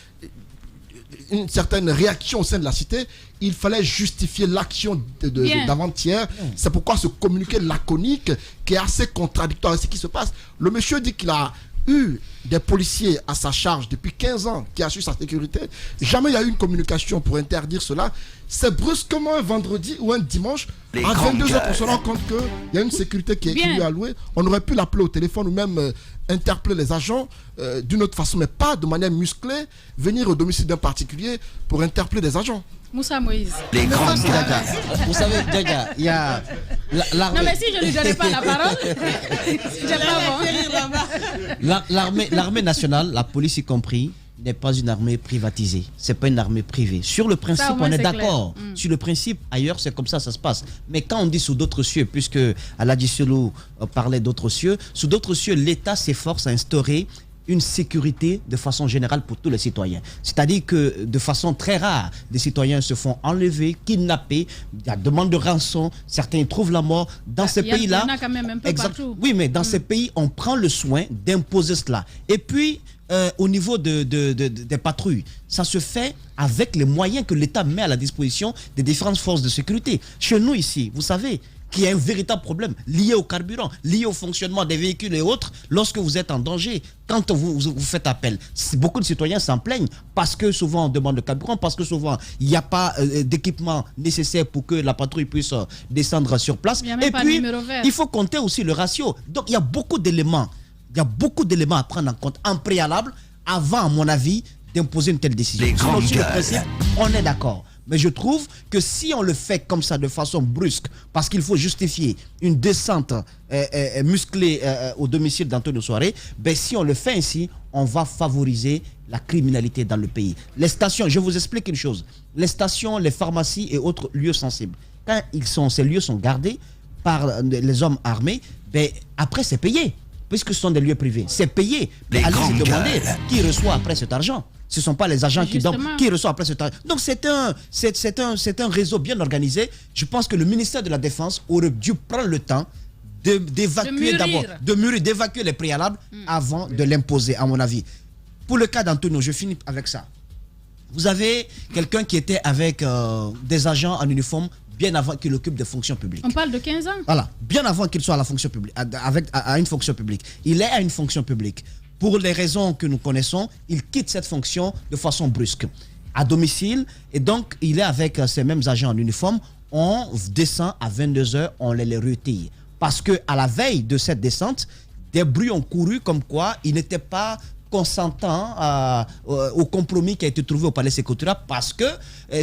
une certaine réaction au sein de la cité, il fallait justifier l'action d'avant-hier. C'est pourquoi ce communiqué laconique qui est assez contradictoire avec ce qui se passe. Le monsieur dit qu'il a eu des policiers à sa charge depuis 15 ans qui assurent sa sécurité. Jamais il y a eu une communication pour interdire cela. C'est brusquement un vendredi ou un dimanche à 22h qu'on se rend compte qu'il y a une sécurité qui est allouée. On aurait pu l'appeler au téléphone ou même interpeller les agents d'une autre façon, mais pas de manière musclée, venir au domicile d'un particulier pour interpeller des agents. Moussa Moïse. Vous savez, Djaga, il y a l'armée. Non, mais si je ne lui donnais pas la parole, l'armée nationale, la police y compris, n'est pas une armée privatisée. C'est pas une armée privée. Sur le principe, on est d'accord. Sur le principe, ailleurs, c'est comme ça se passe. Mais quand on dit sous d'autres cieux, puisque Aladji Cellou parlait d'autres cieux, sous d'autres cieux, l'État s'efforce à instaurer une sécurité de façon générale pour tous les citoyens. C'est-à-dire que de façon très rare, des citoyens se font enlever, kidnapper, il y a demande de rançon, certains trouvent la mort. Dans ces pays-là, il y en a quand même un peu partout. Oui, mais dans ces pays, on prend le soin d'imposer cela. Et puis, au niveau des patrouilles, ça se fait avec les moyens que l'État met à la disposition des différentes forces de sécurité. Chez nous ici, vous savez qu'il y a un véritable problème lié au carburant, lié au fonctionnement des véhicules et autres lorsque vous êtes en danger. Quand vous faites appel, beaucoup de citoyens s'en plaignent parce que souvent on demande le carburant, parce que souvent il n'y a pas d'équipement nécessaire pour que la patrouille puisse descendre sur place. Et puis, il faut compter aussi le ratio. Donc il y a beaucoup d'éléments. Il y a beaucoup d'éléments à prendre en compte en préalable avant, à mon avis, d'imposer une telle décision. Sinon, sur le principe, on est d'accord. Mais je trouve que si on le fait comme ça de façon brusque, parce qu'il faut justifier une descente musclée au domicile d'Antonio Soiré, ben si on le fait ainsi, on va favoriser la criminalité dans le pays. Les stations, je vous explique une chose. Les stations, les pharmacies et autres lieux sensibles, quand ces lieux sont gardés par les hommes armés, ben après c'est payé. Puisque ce sont des lieux privés, c'est payé. Allez-y demander qui reçoit après cet argent. Ce ne sont pas les agents qui reçoivent après cet argent. Donc c'est un réseau bien organisé. Je pense que le ministère de la Défense aurait dû prendre le temps d'évacuer d'abord, d'évacuer les préalables avant de l'imposer, à mon avis. Pour le cas d'Antonio, je finis avec ça. Vous avez quelqu'un qui était avec des agents en uniforme bien avant qu'il occupe des fonctions publiques. On parle de 15 ans. Voilà, bien avant qu'il soit à la fonction publique, à une fonction publique. Il est à une fonction publique. Pour les raisons que nous connaissons, il quitte cette fonction de façon brusque, à domicile, et donc il est avec ces mêmes agents en uniforme. On descend à 22h, on les retire. Parce qu'à la veille de cette descente, des bruits ont couru comme quoi il n'était pas consentant au compromis qui a été trouvé au Palais Sécuritaire, parce que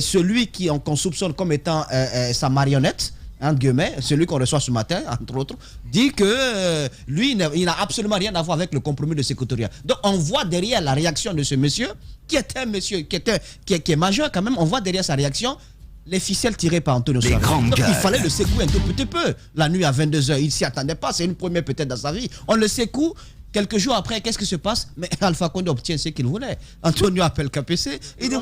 celui qu'on soupçonne comme étant sa marionnette, entre guillemets, celui qu'on reçoit ce matin, entre autres, dit que lui, il n'a absolument rien à voir avec le compromis de Sécuritaire. Donc on voit derrière la réaction de ce monsieur, qui est un monsieur qui est majeur quand même, on voit derrière sa réaction les ficelles tirées par Antonio Soares. Donc il fallait le secouer un tout petit peu. La nuit à 22h, il ne s'y attendait pas, c'est une première peut-être dans sa vie. On le secoue. Quelques jours après, qu'est-ce qui se passe? Mais Alpha Condé obtient ce qu'il voulait. Antonio appelle KPC. Il dit,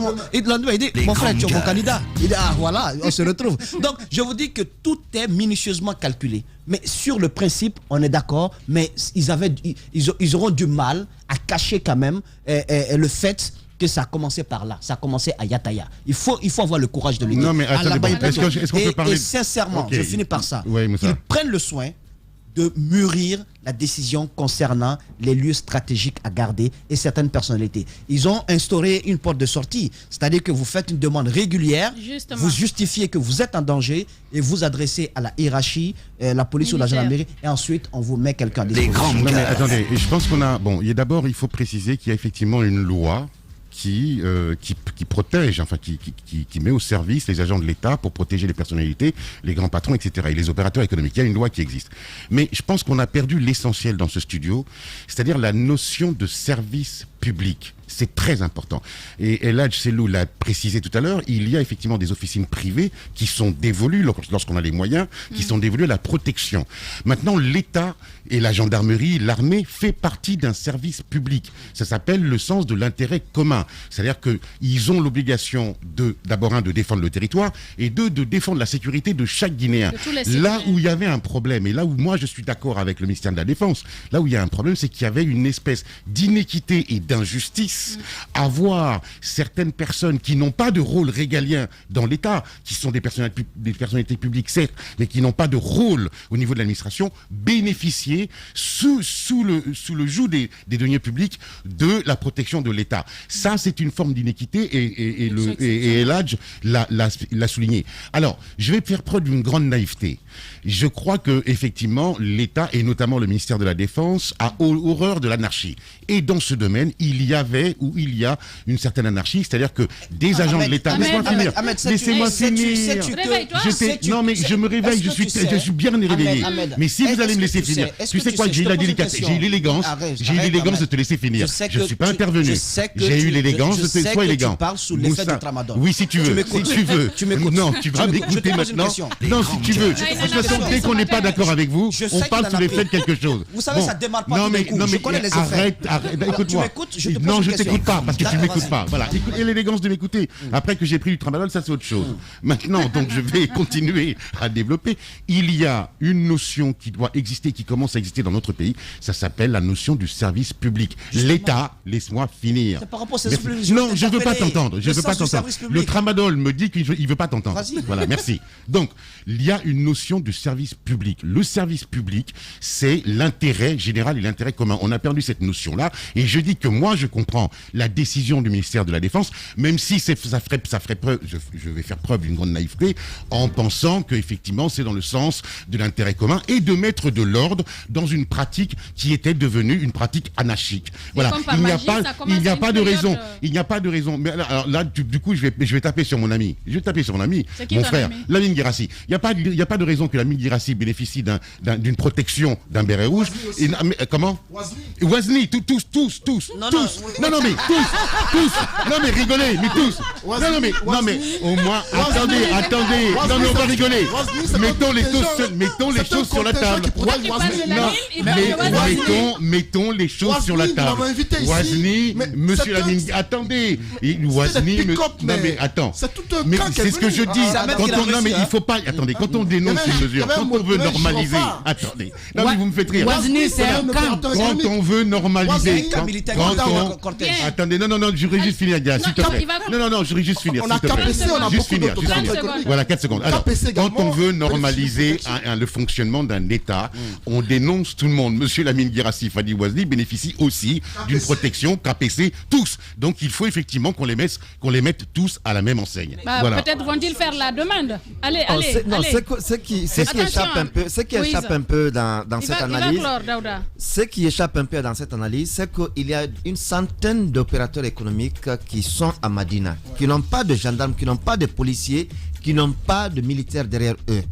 mon frère, tu es mon candidat. Il dit, ah voilà, on se retrouve. Donc, je vous dis que tout est minutieusement calculé. Mais sur le principe, on est d'accord, mais ils auront du mal à cacher quand même le fait que ça a commencé par là, ça a commencé à Yataya. Il faut avoir le courage de le dire. Non, mais attendez, est-ce qu'on peut parler... Et sincèrement, okay. Je finis par ça. Oui, qu'ils prennent le soin de mûrir la décision concernant les lieux stratégiques à garder et certaines personnalités. Ils ont instauré une porte de sortie, c'est-à-dire que vous faites une demande régulière, justement, vous justifiez que vous êtes en danger et vous adressez à la hiérarchie, la police militaire ou la gendarmerie, et ensuite on vous met quelqu'un à disposition. Non, mais attendez, je pense qu'on a... Bon, d'abord, il faut préciser qu'il y a effectivement une loi qui protège, enfin qui met au service les agents de l'État pour protéger les personnalités, les grands patrons, etc. et les opérateurs économiques. Il y a une loi qui existe. Mais je pense qu'on a perdu l'essentiel dans ce studio, c'est-à-dire la notion de service public. C'est très important. Et Eladj Selou l'a précisé tout à l'heure, il y a effectivement des officines privées qui sont dévolues, lorsqu'on a les moyens, qui sont dévolues à la protection. Maintenant, l'État et la gendarmerie, l'armée, fait partie d'un service public. Ça s'appelle le sens de l'intérêt commun. C'est-à-dire qu'ils ont l'obligation d'abord de défendre le territoire et de défendre la sécurité de chaque Guinéen. Là où il y avait un problème, et là où moi je suis d'accord avec le ministère de la Défense, là où il y a un problème, c'est qu'il y avait une espèce d'inéquité et d'injustice à voir certaines personnes qui n'ont pas de rôle régalien dans l'État, qui sont des personnalités publiques certes, mais qui n'ont pas de rôle au niveau de l'administration, bénéficier sous le joug des deniers publics de la protection de l'État. Ça, c'est une forme d'inéquité et Eladj l'a souligné. Alors, je vais faire preuve d'une grande naïveté. Je crois que effectivement l'État et notamment le ministère de la Défense a horreur de l'anarchie. Et dans ce domaine, il y a une certaine anarchie, c'est-à-dire que des agents de l'État... Laissez-moi finir. Non mais je me réveille, je suis bien réveillé. Mais si vous allez me laisser finir, tu sais quoi, j'ai l'élégance de te laisser finir. Je ne suis pas intervenu. J'ai eu l'élégance de te laisser élégant. Oui, si tu veux. Non, tu vas m'écouter maintenant. Non, si tu veux. De toute façon, dès qu'on n'est pas d'accord avec vous, on parle sous l'effet de quelque chose. Vous savez, ça démarre pas tous les coups. Je connais les effets. Arrête, écoute-moi. Non, je t'écoute pas, parce que tu ne m'écoutes pas. Voilà, et l'élégance de m'écouter. Après que j'ai pris du tramadol, ça c'est autre chose. Maintenant, donc je vais continuer à développer. Il y a une notion qui doit exister, qui commence à exister dans notre pays, ça s'appelle la notion du service public. L'État, laisse-moi finir. Non, je ne veux pas t'entendre. Le tramadol me dit qu'il ne veut pas t'entendre. Voilà, merci. Donc, il y a une notion de service public. Le service public, c'est l'intérêt général et l'intérêt commun. On a perdu cette notion-là, et je dis que moi, je comprends la décision du ministère de la Défense, même si ça ferait preuve, je vais faire preuve d'une grande naïveté, en pensant qu'effectivement, c'est dans le sens de l'intérêt commun et de mettre de l'ordre dans une pratique qui était devenue une pratique anarchique. Voilà, il n'y a pas de raison. Il n'y a pas de raison. Mais alors là, du coup, je vais taper sur mon ami. Je vais taper sur mon ami, mon frère, Lamine Guirassy. Il n'y a pas de raison que Lamine Guirassy bénéficie d'une protection d'un béret rouge. Comment Ouazni, tous. Non, mais rigolez, mais tous. Non, mais au moins, attendez. Non, mais on va rigoler. Mettons les choses sur la table. Mettons les choses sur la table. Ouazni, monsieur Lamine, attendez. Ouazni, non mais attends. Mais c'est ce que je dis. Non mais il faut pas. Attendez, quand on dénonce une mesure, quand on veut normaliser. Attendez. Non mais vous me faites rire. Ouazni, c'est un camp. Quand on veut normaliser. Quand Attendez, non, je voudrais juste finir, gars, s'il te plaît. Non, je voudrais juste finir. On a KPC, on a beaucoup d'autres. Voilà, 4 secondes. Alors, quand on veut normaliser le fonctionnement d'un État, on dénonce tout le monde. Monsieur Lamine Guirassy, Fadi Ouazli bénéficient aussi d'une protection KPC, tous. Donc, il faut effectivement qu'on les mette tous à la même enseigne. Voilà. Peut-être vont-ils faire la demande. Allez. Ce qui échappe un peu dans cette analyse, ce qui échappe un peu dans cette analyse, c'est qu'il y a une centaine d'opérateurs économiques qui sont à Madina, qui n'ont pas de gendarmes, qui n'ont pas de policiers, qui n'ont pas de militaires derrière eux.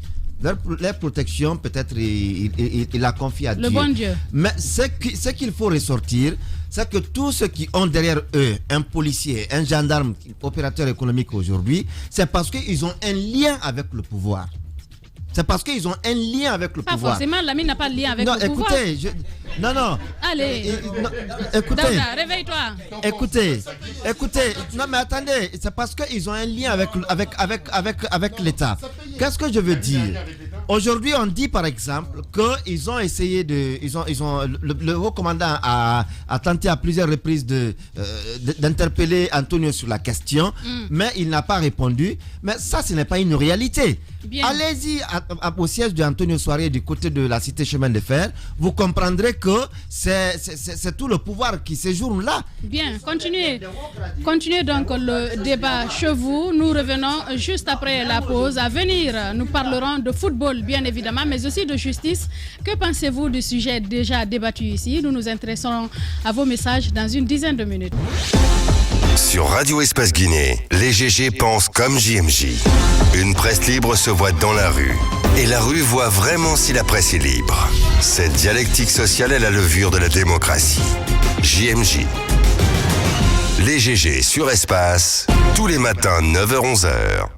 Leur protection, peut-être, il la confie à Dieu. Le bon Dieu. Mais ce qu'il faut ressortir, c'est que tous ceux qui ont derrière eux un policier, un gendarme, opérateur économique aujourd'hui, c'est parce qu'ils ont un lien avec le pouvoir. C'est parce qu'ils ont un lien avec le pouvoir. Pas forcément, Lamine n'a pas de lien avec le pouvoir. Non. Allez. Écoutez. Daouda, réveille-toi. Écoutez. Non, mais attendez. C'est parce qu'ils ont un lien avec l'État. Qu'est-ce que je veux dire? Aujourd'hui, on dit par exemple qu'ils ont essayé le haut commandant a tenté à plusieurs reprises d'interpeller Antonio sur la question, mais il n'a pas répondu. Mais ça, ce n'est pas une réalité. Bien. Allez-y au siège d'Antonio Soiré du côté de la cité chemin de fer, vous comprendrez que c'est tout le pouvoir qui séjourne là. Bien, continuez donc le débat chez vous. Nous revenons juste après la pause. À venir, nous parlerons de football, bien évidemment, mais aussi de justice. Que pensez-vous du sujet déjà débattu ici? Nous nous intéresserons à vos messages dans une dizaine de minutes. Sur Radio Espace Guinée, les GG pensent comme JMJ. Une presse libre se voit dans la rue. Et la rue voit vraiment si la presse est libre. Cette dialectique sociale est la levure de la démocratie. JMJ. Les GG sur Espace, tous les matins 9h-11h.